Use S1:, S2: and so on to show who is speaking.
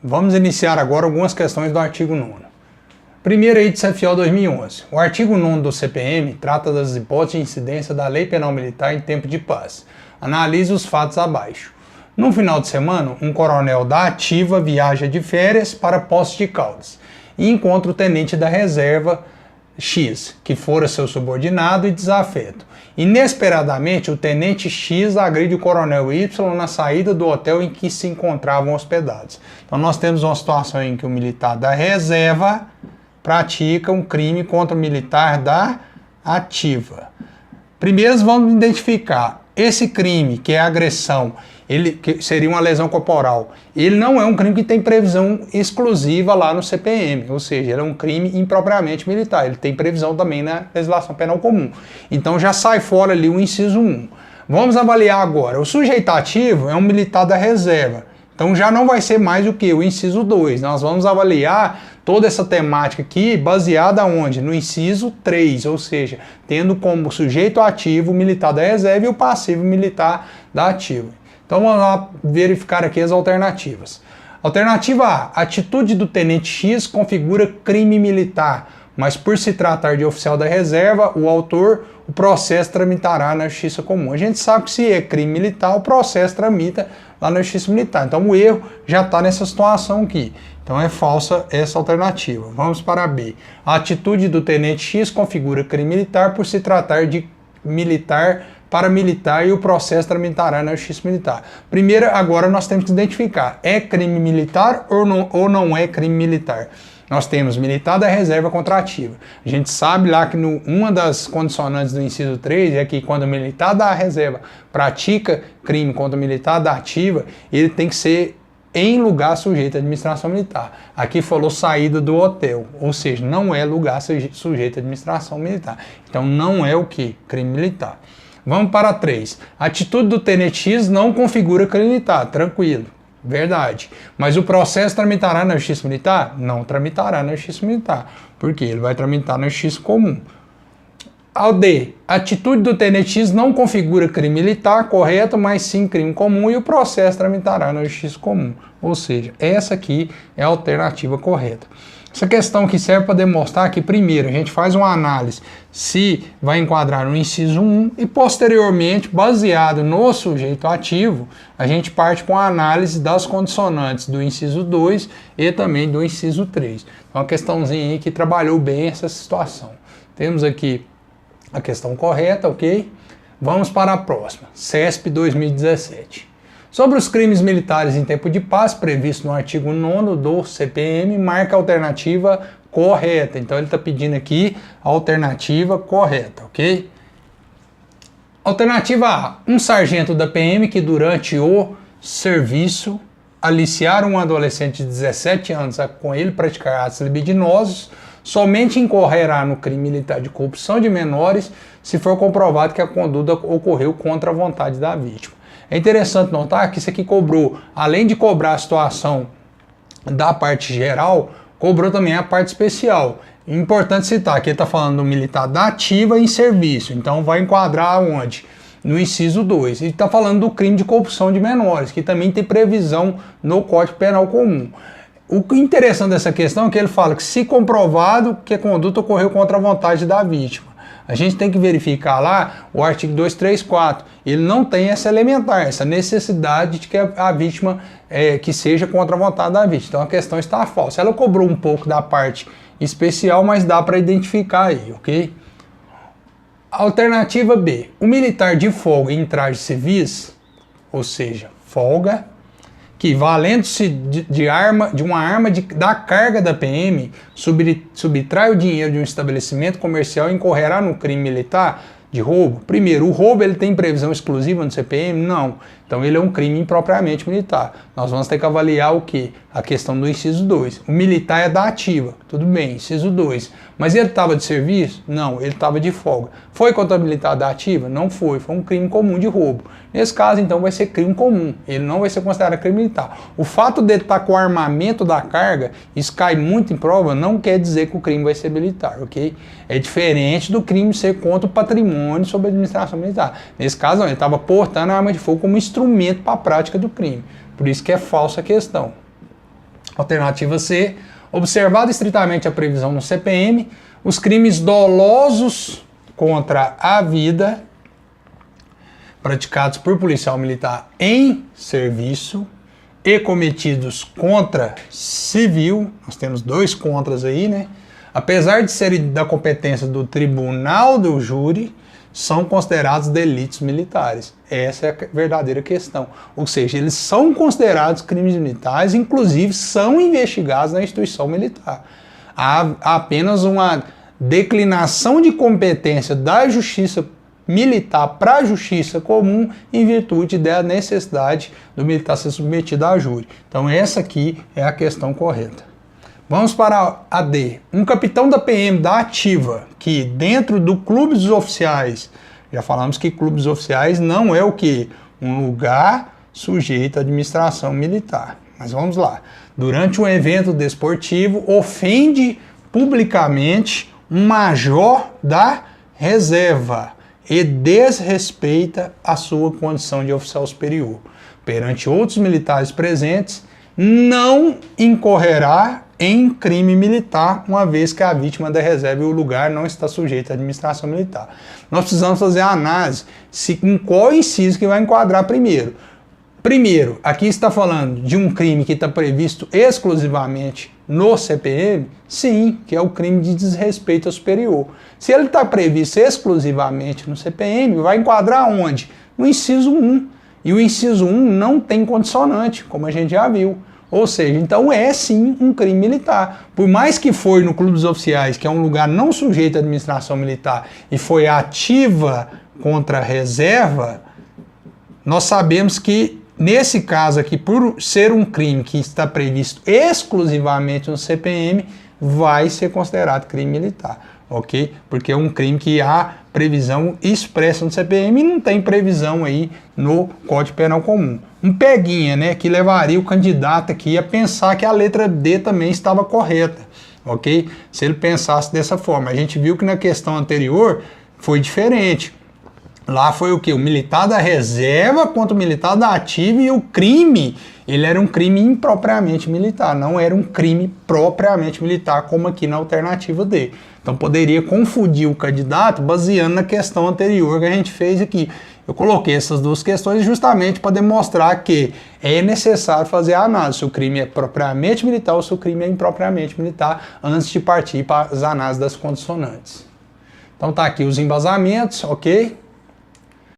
S1: Vamos iniciar agora algumas questões do artigo 9º. Primeiro aí de CFO 2011. O artigo 9º do CPM trata das hipóteses de incidência da Lei Penal Militar em tempo de paz. Analise os fatos abaixo. No final de semana, um coronel da ativa viaja de férias para Poços de Caldas e encontra o tenente da reserva X, que fora seu subordinado e desafeto. Inesperadamente, o tenente X agride o coronel Y na saída do hotel em que se encontravam hospedados. Então nós temos uma situação em que o militar da reserva pratica um crime contra o militar da ativa. Primeiro vamos identificar esse crime, que é a agressão, que seria uma lesão corporal. Ele não é um crime que tem previsão exclusiva lá no CPM, ou seja, ele é um crime impropriamente militar. Ele tem previsão também na legislação penal comum. Então já sai fora ali o inciso 1. Vamos avaliar agora. O sujeito ativo é um militar da reserva. Então já não vai ser mais o que? O inciso 2. Nós vamos avaliar toda essa temática aqui baseada onde? No inciso 3, ou seja, tendo como sujeito ativo o militar da reserva e o passivo militar da ativa. Então vamos lá verificar aqui as alternativas. Alternativa A. Atitude do tenente X configura crime militar, mas por se tratar de oficial da reserva, o processo tramitará na Justiça Comum. A gente sabe que se é crime militar, o processo tramita lá na Justiça Militar. Então o erro já está nessa situação aqui. Então é falsa essa alternativa. Vamos para B. A atitude do tenente X configura crime militar por se tratar de militar para militar e o processo tramitará na Justiça Militar. Primeiro, agora nós temos que identificar, é crime militar ou não é crime militar? Nós temos militar da reserva contra a ativa. A gente sabe lá que uma das condicionantes do inciso 3 é que quando o militar da reserva pratica crime contra o militar da ativa, ele tem que ser em lugar sujeito à administração militar. Aqui falou saída do hotel, ou seja, não é lugar sujeito à administração militar. Então não é o que? Crime militar. Vamos para 3. A atitude do tenente X não configura crime militar, tranquilo, verdade. Mas o processo tramitará na Justiça Militar? Não tramitará na Justiça Militar, porque ele vai tramitar na Justiça Comum. Ao D. A atitude do tenente X não configura crime militar, correto, mas sim crime comum e o processo tramitará na Justiça Comum. Ou seja, essa aqui é a alternativa correta. Essa questão aqui serve para demonstrar que, primeiro, a gente faz uma análise se vai enquadrar no inciso 1 e, posteriormente, baseado no sujeito ativo, a gente parte com a análise das condicionantes do inciso 2 e também do inciso 3. Então, uma questãozinha aí que trabalhou bem essa situação. Temos aqui a questão correta, ok? Vamos para a próxima, CESP 2017. Sobre os crimes militares em tempo de paz, previsto no artigo 9º do CPM, marca a alternativa correta. Então ele está pedindo aqui a alternativa correta, ok? Alternativa A. Um sargento da PM que durante o serviço aliciar um adolescente de 17 anos a com ele praticar atos libidinosos, somente incorrerá no crime militar de corrupção de menores se for comprovado que a conduta ocorreu contra a vontade da vítima. É interessante notar que isso aqui cobrou, além de cobrar a situação da parte geral, cobrou também a parte especial. Importante citar que ele está falando do militar da ativa em serviço, então vai enquadrar onde? No inciso 2. Ele está falando do crime de corrupção de menores, que também tem previsão no Código Penal Comum. O interessante dessa questão é que ele fala que se comprovado que a conduta ocorreu contra a vontade da vítima. A gente tem que verificar lá o artigo 234. Ele não tem essa elementar, essa necessidade de que a vítima que seja contra a vontade da vítima. Então a questão está falsa. Ela cobrou um pouco da parte especial, mas dá para identificar aí, ok? Alternativa B. O militar de folga em trajes civis, ou seja, folga, que, valendo-se de uma arma da carga da PM, subtrai o dinheiro de um estabelecimento comercial e incorrerá no crime militar de roubo. Primeiro, o roubo ele tem previsão exclusiva no CPM? Não. Então ele é um crime impropriamente militar. Nós vamos ter que avaliar o quê? A questão do inciso 2. O militar é da ativa. Tudo bem, inciso 2. Mas ele estava de serviço? Não, ele estava de folga. Foi contabilizado da ativa? Não foi. Foi um crime comum de roubo. Nesse caso, então, vai ser crime comum. Ele não vai ser considerado crime militar. O fato de ele estar com o armamento da carga, isso cai muito em prova, não quer dizer que o crime vai ser militar, ok? É diferente do crime ser contra o patrimônio sob a administração militar. Nesse caso, não, ele estava portando a arma de fogo como instrumento para a prática do crime. Por isso que é falsa a questão. Alternativa C. Observado estritamente a previsão no CPM, os crimes dolosos contra a vida praticados por policial militar em serviço e cometidos contra civil, nós temos 2 contras aí, né? Apesar de serem da competência do tribunal do júri, são considerados delitos militares. Essa é a verdadeira questão. Ou seja, eles são considerados crimes militares, inclusive são investigados na instituição militar. Há apenas uma declinação de competência da justiça militar para a justiça comum em virtude da necessidade do militar ser submetido a júri. Então essa aqui é a questão correta. Vamos para a D. Um capitão da PM da ativa que dentro do clube dos oficiais, já falamos que clubes oficiais não é o que? Um lugar sujeito à administração militar. Mas vamos lá. Durante um evento desportivo, ofende publicamente um major da reserva e desrespeita a sua condição de oficial superior. Perante outros militares presentes, não incorrerá em crime militar, uma vez que a vítima da reserva e o lugar não está sujeito à administração militar. Nós precisamos fazer a análise em qual inciso que vai enquadrar primeiro. Primeiro, aqui está falando de um crime que está previsto exclusivamente no CPM? Sim, que é o crime de desrespeito ao superior. Se ele está previsto exclusivamente no CPM, vai enquadrar onde? No inciso 1. E o inciso 1 não tem condicionante, como a gente já viu. Ou seja, então é sim um crime militar. Por mais que foi no clube dos oficiais, que é um lugar não sujeito à administração militar, e foi ativa contra a reserva, nós sabemos que nesse caso aqui, por ser um crime que está previsto exclusivamente no CPM, vai ser considerado crime militar, ok? Porque é um crime que há previsão expressa no CPM e não tem previsão aí no Código Penal Comum. Um peguinha, né, que levaria o candidato aqui a pensar que a letra D também estava correta, ok? Se ele pensasse dessa forma. A gente viu que na questão anterior foi diferente. Lá foi o que? O militar da reserva contra o militar da ativa, e o crime, ele era um crime impropriamente militar, não era um crime propriamente militar, como aqui na alternativa D. Então poderia confundir o candidato baseando na questão anterior que a gente fez aqui. Eu coloquei essas 2 questões justamente para demonstrar que é necessário fazer a análise se o crime é propriamente militar ou se o crime é impropriamente militar, antes de partir para as análises das condicionantes. Então tá aqui os embasamentos, ok?